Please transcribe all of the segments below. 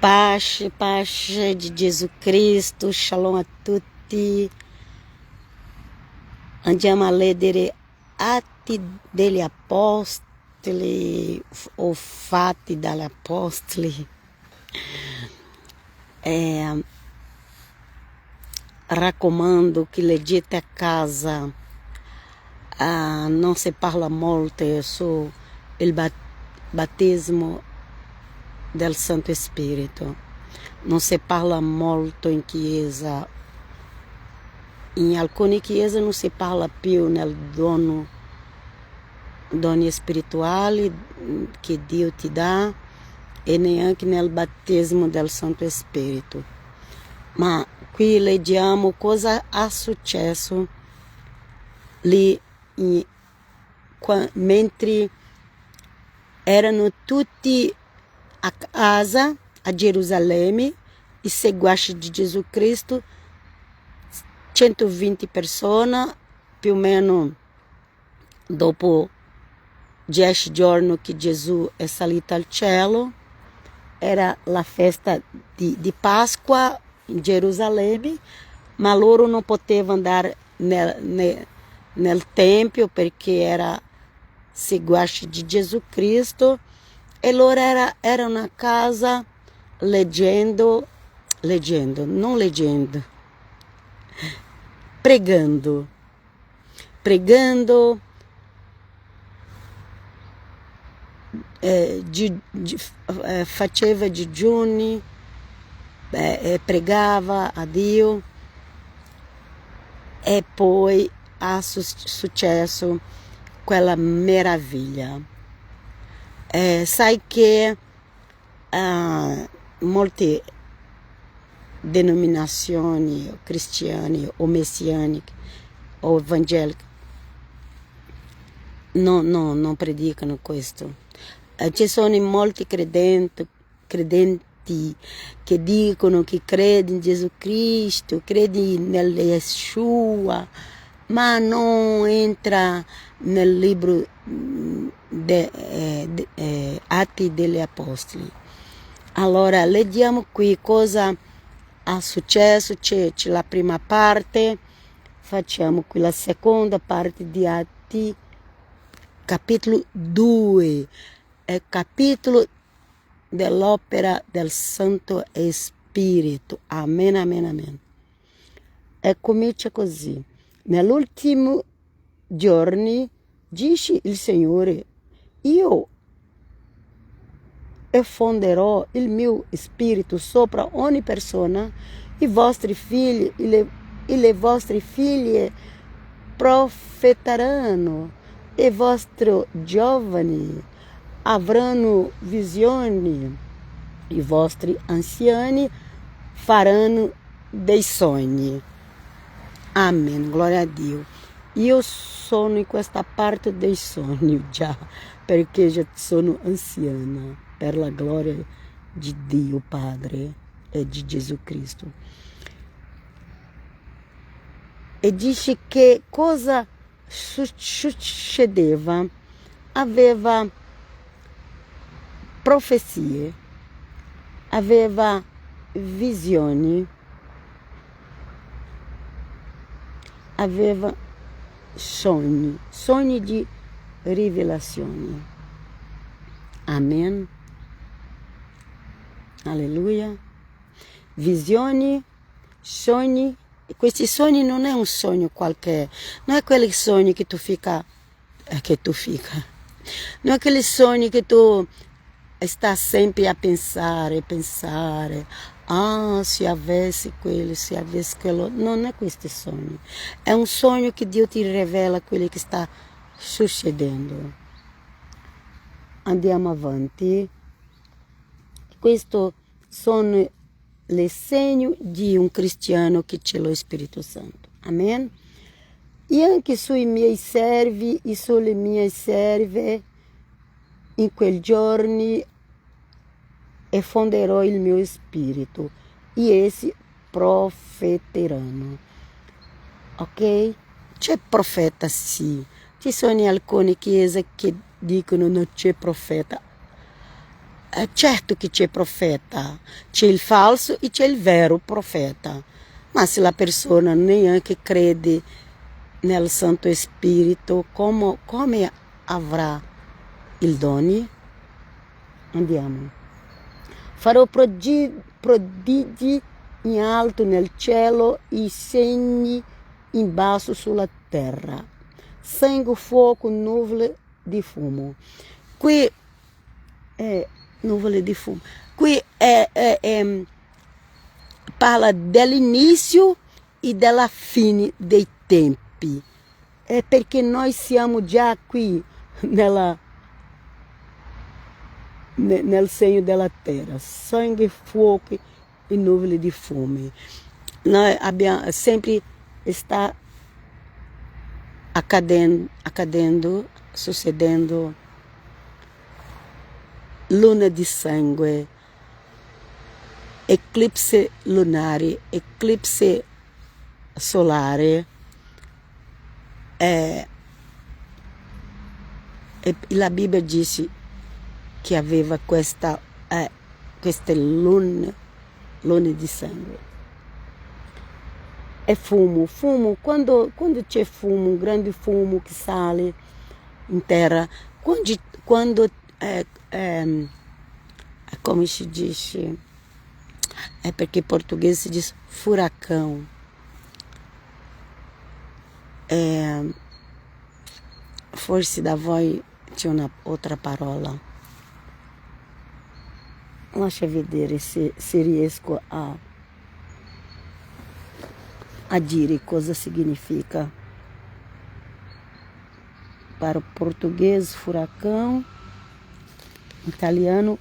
Pace di Gesù Cristo, shalom a tutti. Andiamo a leggere Atti degli Apostoli o Fatti dagli Apostoli. Raccomando che leggete a casa. Non si parla molto su il battesimo del Santo Spirito. Non si parla molto in chiesa. In alcune chiese non si parla più nel doni spirituali che Dio ti dà e neanche nel battesimo del Santo Spirito. Ma qui leggiamo cosa è successo lì mentre erano tutti a casa a Gerusalemme, i seguaci di Gesù Cristo, 120 persone, più o meno dopo 10 giorni che Gesù è salito al cielo. Era la festa di Pasqua in Gerusalemme, ma loro non potevano andare nel Tempio perché era seguaci di Gesù Cristo, e loro erano a casa pregando, faceva digiuni, pregava a Dio, e poi ha successo quella meraviglia. Sai che molte denominazioni cristiane o messianiche o evangeliche non predicano questo. Ci sono molti credenti che dicono che credi in Gesù Cristo, credi nel Yeshua, ma non entra nel libro Atti degli Apostoli. Allora leggiamo qui cosa è successo. C'è la prima parte, facciamo qui la seconda parte di Atti, capitolo 2, è capitolo dell'opera del Santo Spirito. Amen, amen, amen. E comincia così. Nell'ultimo giorni dice il Signore: io effonderò il mio spirito sopra ogni persona, i vostri figli e le vostre figlie profeteranno, i vostri giovani avranno visioni, i vostri anziani faranno dei sogni. Amen, gloria a Dio. Io sono in questa parte dei sogni già, perché già sono anziana, per la gloria di Dio Padre e di Gesù Cristo. E dice che cosa succedeva? Aveva profezie, aveva visioni, aveva sogni di rivelazioni. Amen. Alleluia. Visioni, sogni. Questi sogni non è un sogno qualche, non è quel sogno che tu fica, non è quel sogno che tu stai sempre a pensare, se avessi quello, se avessi quello. Non è questo sogno, è un sogno che Dio ti rivela quello che sta succedendo. Andiamo avanti. Questo sono le segni di un cristiano che c'è lo Spirito Santo. Amen. E anche sui miei servi e sulle mie serve in quei giorni effonderò il mio spirito e essi profeteranno. Ok? C'è profeta, sì. Ci sono alcune chiese che dicono non c'è profeta. certo che c'è profeta, c'è il falso e c'è il vero profeta, ma se la persona neanche crede nel Santo Spirito, come avrà il dono? Andiamo. Farò prodigi in alto nel cielo e segni in basso sulla terra, sangue, fuoco, nuvole di fumo. Qui è nuvole di fumo. Qui parla dell'inizio e della fine dei tempi. È perché noi siamo già qui nel segno della terra, sangue, fuoco e nuvole di fumo. Noi abbiamo sempre está accadendo, succedendo luna di sangue, eclipse lunare, eclipse solare, e la Bibbia dice che aveva queste lune di sangue. E fumo, quando c'è fumo, un grande fumo che sale in terra, quando come si dice, è perché in portoghese si dice furacão, forse da voi c'è una outra parola, lascia vedere se riesco a dire cosa significa. Para o português, furacão, italiano,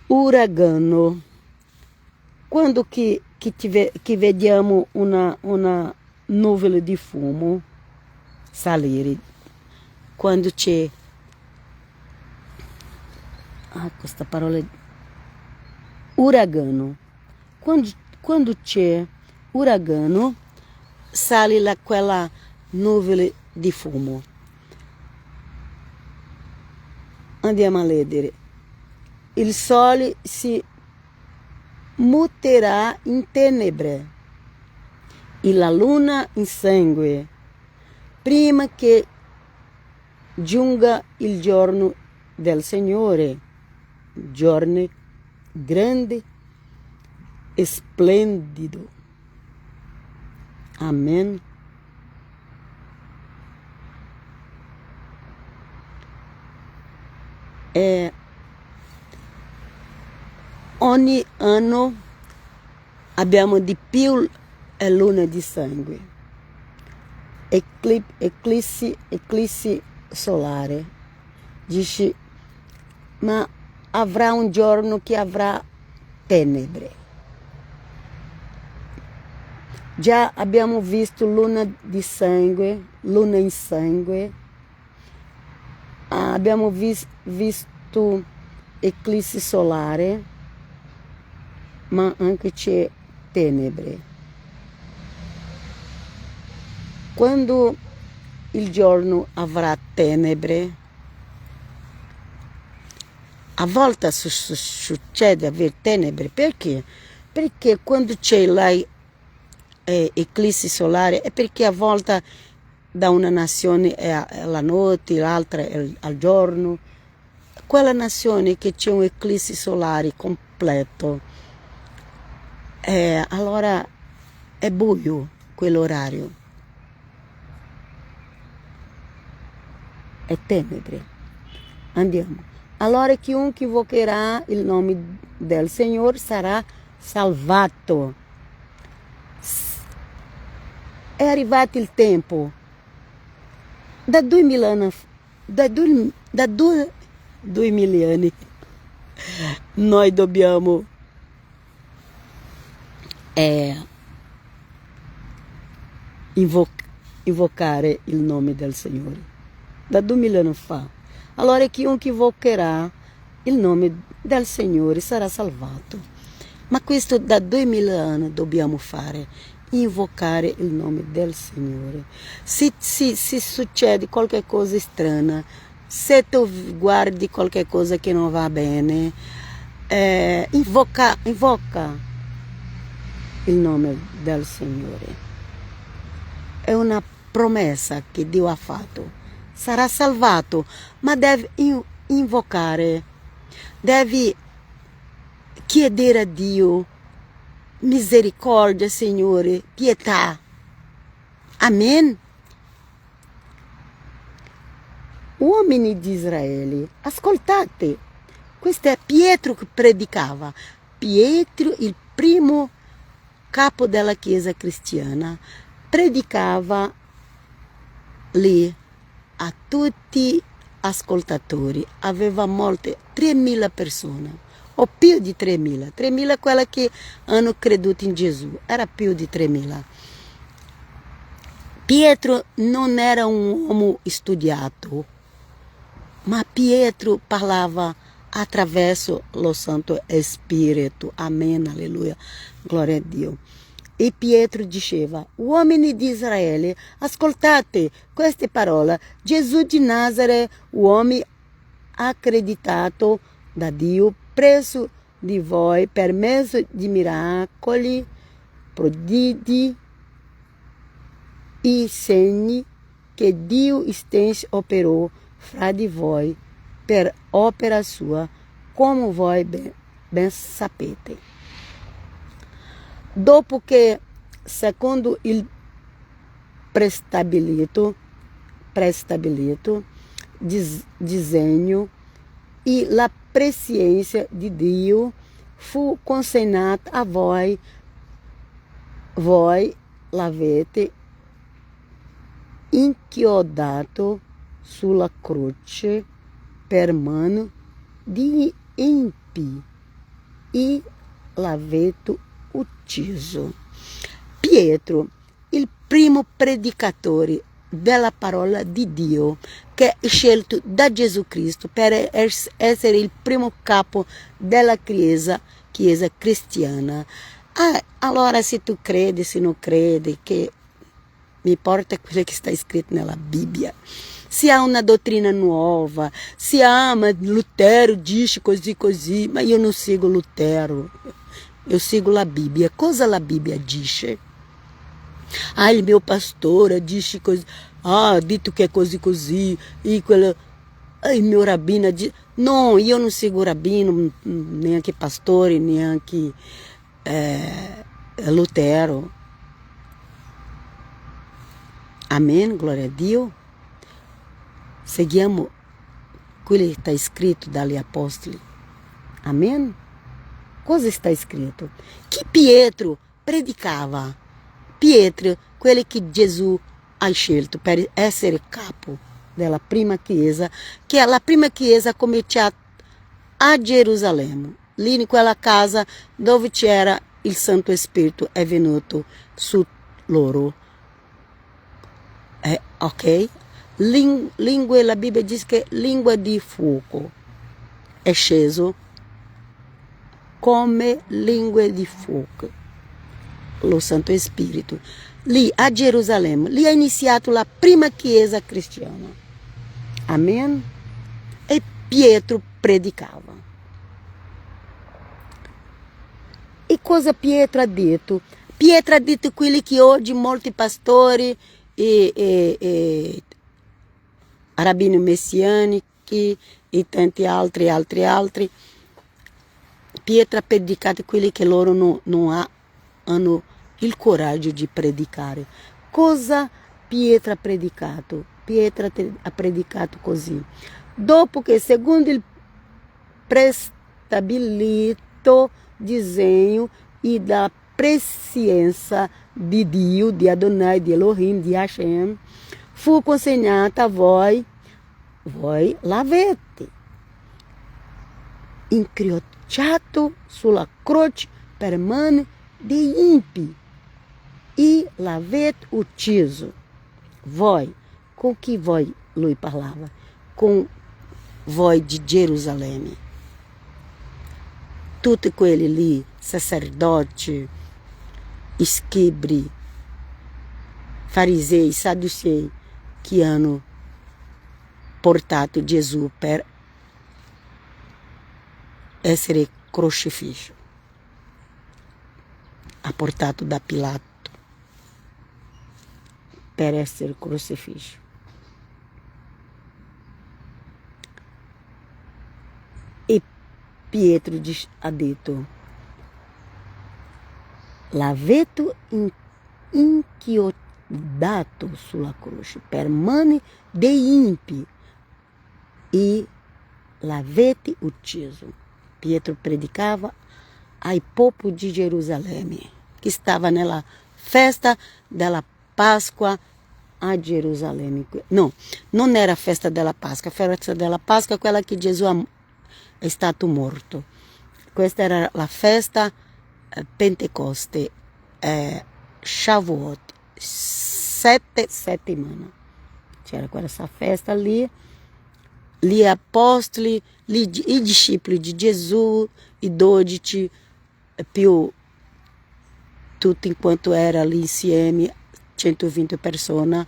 uragano. Quando que vediamo una nuvole di fumo salire, quando c'è, questa parola è uragano, quando c'è uragano sale quella nuvole di fumo. Andiamo a leggere. Il sole si muterà in tenebre e la luna in sangue prima che giunga il giorno del Signore, giorno grande e splendido. Amen. Ogni anno abbiamo di più luna di sangue, eclissi solare. Dice, ma avrà un giorno che avrà tenebre. Già abbiamo visto luna di sangue, luna in sangue, abbiamo visto eclissi solare, ma anche c'è tenebre. Quando il giorno avrà tenebre, a volte succede avere tenebre, perché? Perché quando c'è eclissi solare è perché a volte da una nazione è la notte, l'altra è al giorno. Quella nazione che c'è un eclissi solare completo, allora è buio quell'orario, è tenebre. Andiamo. Allora chiunque invocherà il nome del Signore sarà salvato. È arrivato il tempo, da 2000 anni, da 2000 anni, noi dobbiamo invocare il nome del Signore. Da 2000 anni fa. Allora chiunque invocherà il nome del Signore sarà salvato. Ma questo da 2000 anni dobbiamo fare, invocare il nome del Signore. Se succede qualche cosa strana, se tu guardi qualche cosa che non va bene, invoca il nome del Signore. È una promessa che Dio ha fatto. Sarà salvato, ma deve invocare, deve chiedere a Dio misericórdia, Signore, pietà. Amen. Uomini di Israele, ascoltate, questo è Pietro che predicava. Pietro, il primo capo della Chiesa cristiana, predicava lì a tutti gli ascoltatori. Aveva molte, 3.000 persone, o più di 3.000. 3.000 quelle che hanno creduto in Gesù, era più di 3.000. Pietro non era un uomo studiato, ma Pietro parlava attraverso lo Santo Spirito. Amen, alleluia, glória a Dio. E Pietro diceva: uomini di Israele, ascoltate queste parole. Gesù di Nazaré, uomo accreditato da Dio presso di voi per mezzo di miracoli, prodigi e segni che Dio stesso operò fra di voi per opera sua, come voi ben sapete. Dopo che, secondo il prestabilito disegno e la prescienza di Dio, fu consegnata a voi l'avete inchiodato sulla croce per mano di impi e l'avete ucciso. Pietro, il primo predicatore della parola di Dio, che è scelto da Gesù Cristo per essere il primo capo della chiesa cristiana. Allora, se tu credi, se non credi, che mi importa quello che sta scritto nella Bibbia. Se há una dottrina nuova, se ama Lutero dice così, ma io non seguo Lutero, io seguo la Bibbia. Cosa la Bibbia dice? Il mio pastore dice così, ha detto che è così, e quello, il mio rabbino dice... No, io non seguo rabbino, neanche pastori, neanche Lutero. Amen, glória a Dio. Seguiamo quello che está scritto dagli apostoli. Amen. Cosa está scritto? Que Pietro predicava. Pietro, quello che Gesù ha scelto per essere capo della prima chiesa, che è la prima chiesa cominciata a Gerusalemme, lì in quella casa dove c'era il Santo Spirito è venuto su loro. Ok? Lingue, la Bibbia dice che lingua di fuoco è sceso come lingue di fuoco, lo Santo Spirito. Lì a Gerusalemme, lì ha iniziato la prima chiesa cristiana. Amen? E Pietro predicava. E cosa Pietro ha detto? Pietro ha detto quelli che oggi molti pastori e rabbini messianici e tanti altri. Pietro ha predicato quelli che loro non hanno il coraggio di predicare. Cosa Pietro ha predicato? Pietro ha predicato così. Dopo che, secondo il prestabilito disegno e da prescienza di Dio, di Adonai, di Elohim, di Hashem, fu consegnata a voi l'avete incriocciato sulla croce per mano degli impi e l'avete ucciso. Voi, com que lui parlava? Com voi di Gerusalemme. Tutti quelli lì, sacerdoti, scribi, farisei, saducei, que hanno portato Gesù per essere crocifisso. Ha portato da Pilato per essere crocifisso. E Pietro ha detto: l'avete inchiodato sulla croce per mani dei impi e l'avete ucciso. Pietro predicava ai popoli di Gerusalemme, che stava nella festa della Pasqua a Gerusalemme. No, non era festa della Pasqua, festa della Pasqua è quella che Gesù è stato morto. Questa era la festa Pentecoste, Shavuot, 7 settimane. C'era questa festa lì, gli apostoli, i discepoli di Gesù, i 12, più tutti quanto era lì insieme, 120 persone,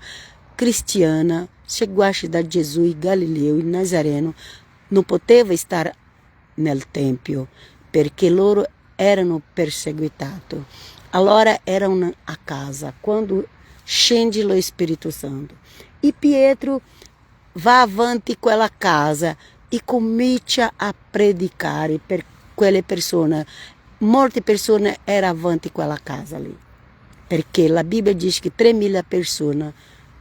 cristiana, seguaci da Gesù, il Galileo, il Nazareno, non poteva stare nel Tempio perché loro erano perseguitati. Allora erano a casa, quando scende lo Spirito Santo. E Pietro va avanti quella casa e comincia a predicare per quelle persone. Molte persone erano avanti quella casa lì, perché la Bibbia dice che 3.000 persone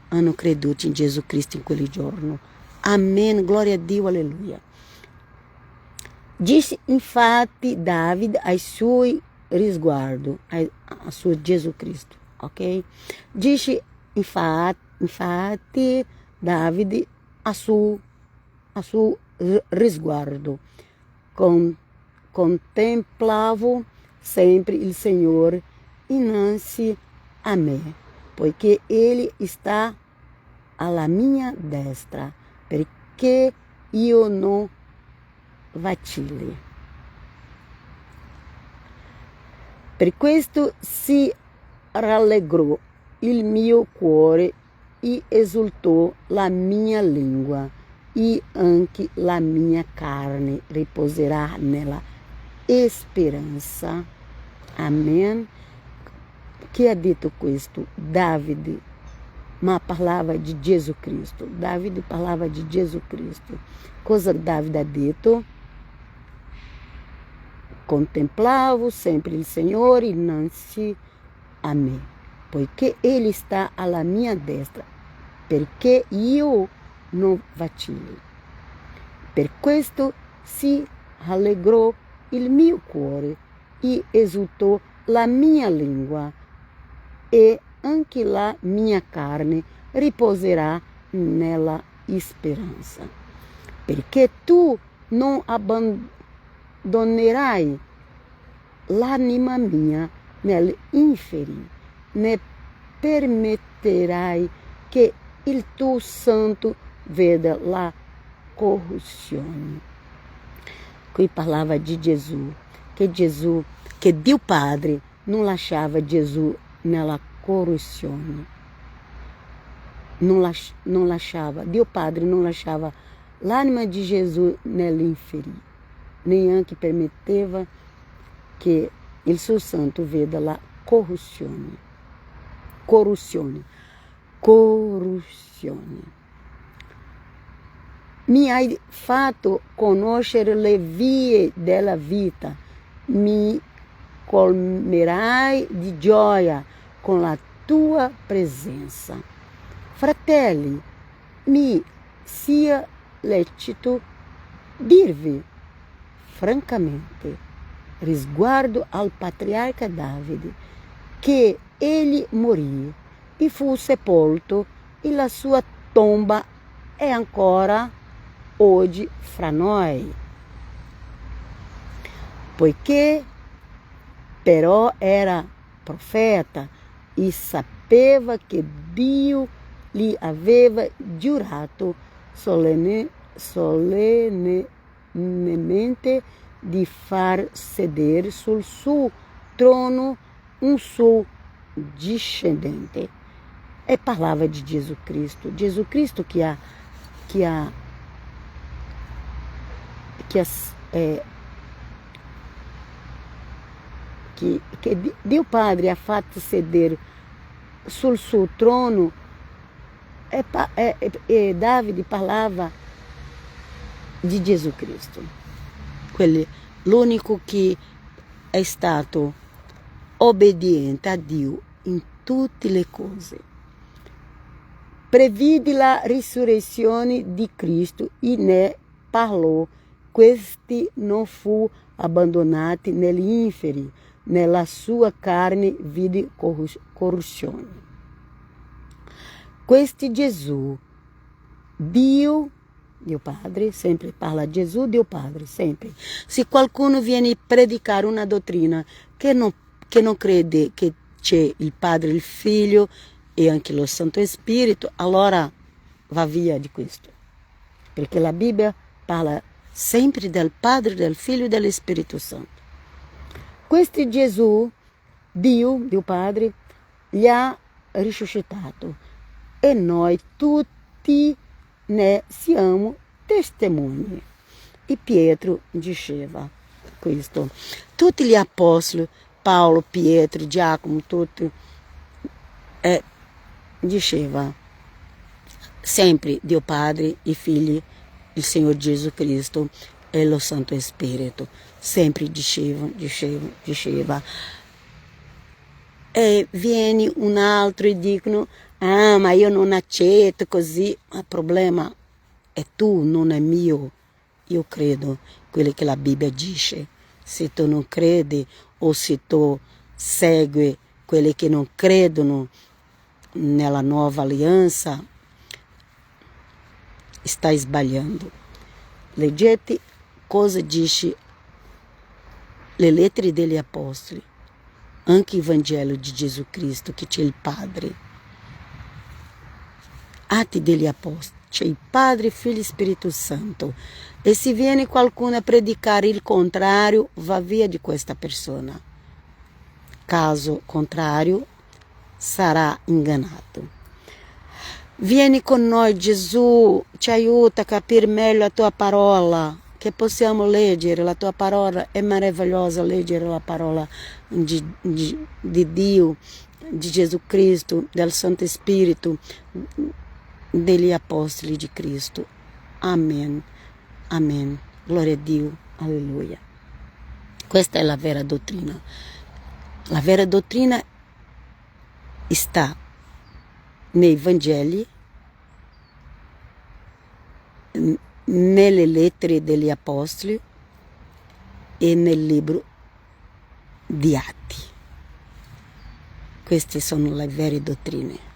hanno creduto in Gesù Cristo in quel giorno. Amen, gloria a Dio, alleluia. Disse infatti Davide ai suoi risguardo, a suo Gesù Cristo, ok? Disse infatti Davide a suo risguardo, contemplavo sempre il Signore innanzi a me, poiché Ele está alla mia destra, perché io non vacilli. Per questo si rallegrò il mio cuore e esultò la mia lingua, e anche la mia carne riposerà nella speranza. Amen. Chi ha detto questo? Davide, ma parlava di Gesù Cristo. Davide parlava di Gesù Cristo. Cosa Davide ha detto? Contemplavo sempre il Signore innanzi a me, poiché Ele sta alla mia destra, perché io non vacilli. Per questo si rallegrò il mio cuore e esultò la mia lingua, e anche la mia carne riposerà nella speranza. Perché tu non abbandonerai l'anima mia negli inferi, né permetterai che il tuo santo veda la corruzione. Qui parlava di Gesù, che Dio Padre non lasciava Gesù nella corruzione. Non lasciava, Dio Padre non lasciava l'anima di Gesù nell'inferno, neanche permetteva che il suo santo veda la corruzione. Mi hai fatto conoscere le vie della vita, mi colmerai di gioia con la tua presenza. Fratelli, mi sia lecito dirvi francamente, riguardo al patriarca Davide, che egli morì e fu sepolto e la sua tomba è ancora oggi fra noi. Poiché però era profeta e sapeva che Dio gli aveva giurato solennemente di far sedere sul suo trono un suo discendente. E parlava di Gesù Cristo que ha che Dio Padre ha fatto sedere sul suo trono, e Davide parlava di Gesù Cristo, l'unico che è stato obbediente a Dio in tutte le cose. Previde la risurrezione di Cristo e ne parlò. Questi non fu abbandonati negli inferi, nella sua carne vide corruzione. Questo Gesù, Dio Padre, sempre parla Gesù, Dio Padre, sempre. Se qualcuno viene a predicare una dottrina che non crede che c'è il Padre, il Figlio e anche lo Santo Spirito, allora va via di questo. Perché la Bibbia parla sempre del Padre, del Figlio e dello Spirito Santo. Questo Gesù, Dio Padre, gli ha risuscitato e noi tutti ne siamo testimoni. E Pietro diceva questo. Tutti gli apostoli, Paolo, Pietro, Giacomo, tutti, diceva sempre Dio Padre, i figli, il Signore Gesù Cristo e lo Santo Spirito. Sempre diceva. E viene un altro e dicono, ma io non accetto così. Il problema è tu, non è mio. Io credo quello che la Bibbia dice. Se tu non credi o se tu segui quelli che non credono nella nuova alleanza, stai sbagliando. Leggete cosa dice le lettere degli Apostoli, anche il Vangelo di Gesù Cristo, che c'è il Padre. Atti degli Apostoli, c'è il Padre, Figlio e Spirito Santo. E se viene qualcuno a predicare il contrario, va via di questa persona. Caso contrario, sarà ingannato. Vieni con noi, Gesù, ci aiuta a capire meglio la tua parola, che possiamo leggere la tua parola. È meravigliosa leggere la parola di Dio, di Gesù Cristo, del Santo Spirito, degli Apostoli di Cristo. Amen. Amen. Gloria a Dio. Alleluia. Questa è la vera dottrina. La vera dottrina sta nei Vangeli, nelle lettere degli Apostoli e nel libro di Atti. Queste sono le vere dottrine.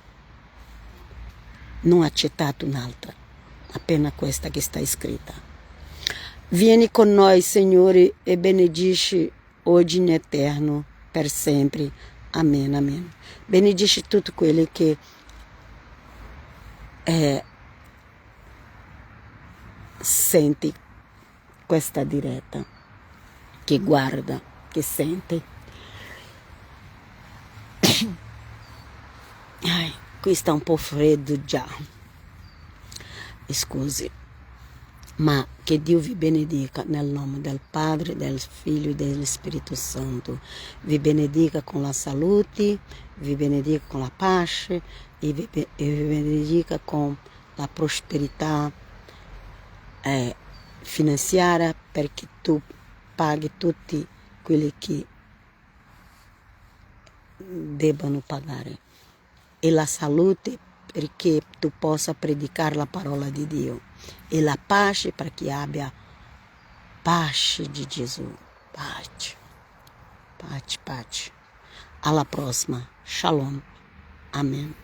Non accettate un'altra, appena questa che sta scritta. Vieni con noi, Signore, e benedici oggi in eterno, per sempre. Amen, amen. Benedici tutti quelli che senti questa diretta, che guarda, che sente. Qui sta un po' freddo già, scusi, ma che Dio vi benedica nel nome del Padre, del Figlio e dello Spirito Santo. Vi benedica con la salute, vi benedica con la pace e vi benedica con la prosperità finanziaria, perché tu paghi tutti quelli che debbano pagare, e la salute perché tu possa predicare la parola di Dio, e la pace perché abbia pace di Gesù. Pace, pace, pace. Alla prossima. Shalom. Amen.